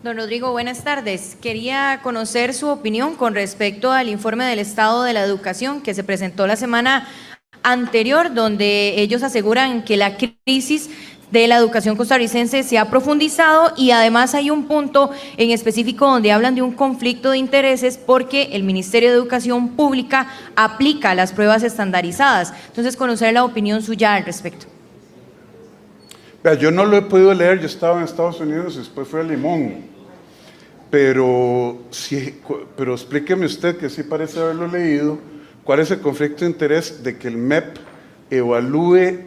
Don Rodrigo, buenas tardes. Quería conocer su opinión con respecto al informe del Estado de la Educación que se presentó la semana anterior, donde ellos aseguran que la crisis de la educación costarricense se ha profundizado y además hay un punto en específico donde hablan de un conflicto de intereses porque el Ministerio de Educación Pública aplica las pruebas estandarizadas. Entonces, conocer la opinión suya al respecto. Yo no lo he podido leer, yo estaba en Estados Unidos y después fui a Limón. Pero explíqueme usted, que sí parece haberlo leído, ¿cuál es el conflicto de interés de que el MEP evalúe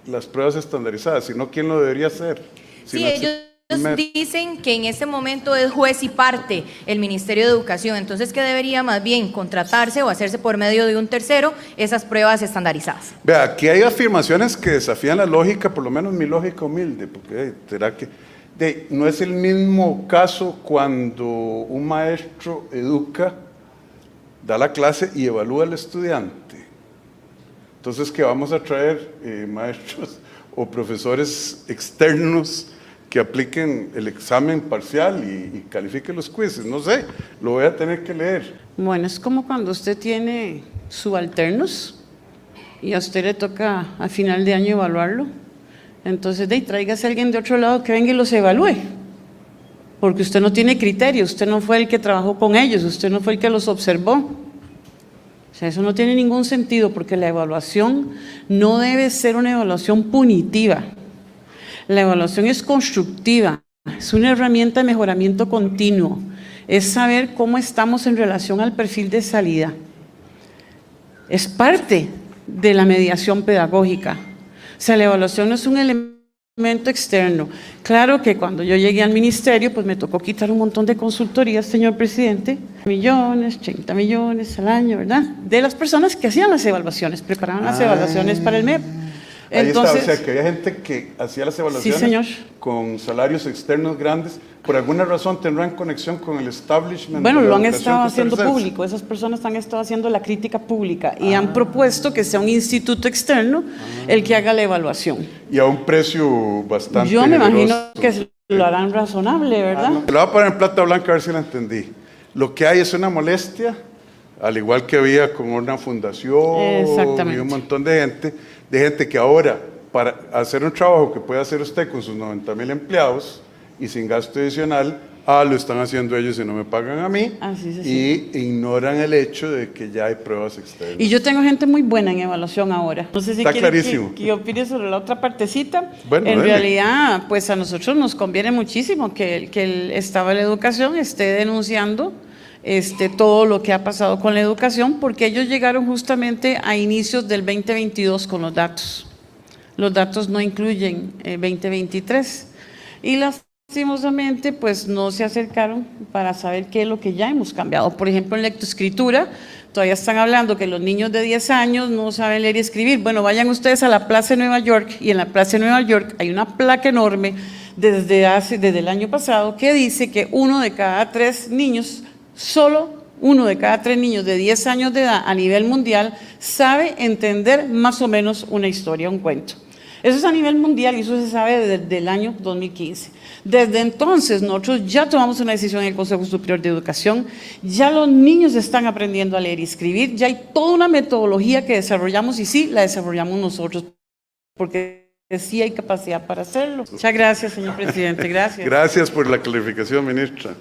las pruebas estandarizadas? Si no, ¿quién lo debería hacer? Si sí, no ellos dicen que en este momento es juez y parte el Ministerio de Educación, entonces que debería más bien contratarse o hacerse por medio de un tercero esas pruebas estandarizadas. Vea, aquí hay afirmaciones que desafían la lógica, por lo menos mi lógica humilde, porque será que no es el mismo caso cuando un maestro educa, da la clase y evalúa al estudiante. Entonces, que vamos a traer maestros o profesores externos que apliquen el examen parcial y califiquen los quizzes. No sé, lo voy a tener que leer. Bueno, es como cuando usted tiene subalternos y a usted le toca a final de año evaluarlo. Entonces, tráigase a alguien de otro lado que venga y los evalúe, porque usted no tiene criterio, usted no fue el que trabajó con ellos, usted no fue el que los observó. O sea, eso no tiene ningún sentido, porque la evaluación no debe ser una evaluación punitiva. La evaluación es constructiva, es una herramienta de mejoramiento continuo, es saber cómo estamos en relación al perfil de salida. Es parte de la mediación pedagógica. O sea, la evaluación no es un elemento externo. Claro que cuando yo llegué al ministerio, pues me tocó quitar un montón de consultorías, señor presidente, millones, 80 millones al año, ¿verdad? De las personas que hacían las evaluaciones, preparaban las evaluaciones para el MEP. Entonces, ahí está, o sea, que había gente que hacía las evaluaciones, sí, señor, con salarios externos grandes, por alguna razón tendrán conexión con el establishment. Bueno, de la lo han educación estado haciendo costarricense. público, esas personas han estado haciendo la crítica pública y han propuesto que sea un instituto externo el que haga la evaluación. Y a un precio bastante Yo me generoso. imagino que lo harán razonable, ¿verdad? No. Lo voy a poner en plata blanca a ver si la entendí. Lo que hay es una molestia, al igual que había con una fundación y un montón de gente que ahora, para hacer un trabajo que puede hacer usted con sus 90,000 empleados y sin gasto adicional, lo están haciendo ellos y no me pagan a mí, y ignoran el hecho de que ya hay pruebas externas. Y yo tengo gente muy buena en evaluación ahora. No sé si está quiere clarísimo. que opine sobre la otra partecita. Bueno, en realidad, pues a nosotros nos conviene muchísimo que el Estado de la Educación esté denunciando todo lo que ha pasado con la educación, porque ellos llegaron justamente a inicios del 2022 con los datos. Los datos no incluyen 2023 y lastimosamente pues no se acercaron para saber qué es lo que ya hemos cambiado. Por ejemplo, en lectoescritura todavía están hablando que los niños de 10 años no saben leer y escribir. Bueno, vayan ustedes a la Plaza de Nueva York, y en la Plaza de Nueva York hay una placa enorme desde el año pasado que dice que uno de cada tres niños, solo uno de cada tres niños de 10 años de edad a nivel mundial sabe entender más o menos una historia, un cuento. Eso es a nivel mundial y eso se sabe desde el año 2015. Desde entonces nosotros ya tomamos una decisión en el Consejo Superior de Educación, ya los niños están aprendiendo a leer y escribir, ya hay toda una metodología que desarrollamos y sí, la desarrollamos nosotros, porque sí hay capacidad para hacerlo. Muchas gracias, señor presidente, gracias. Gracias por la clarificación, ministra.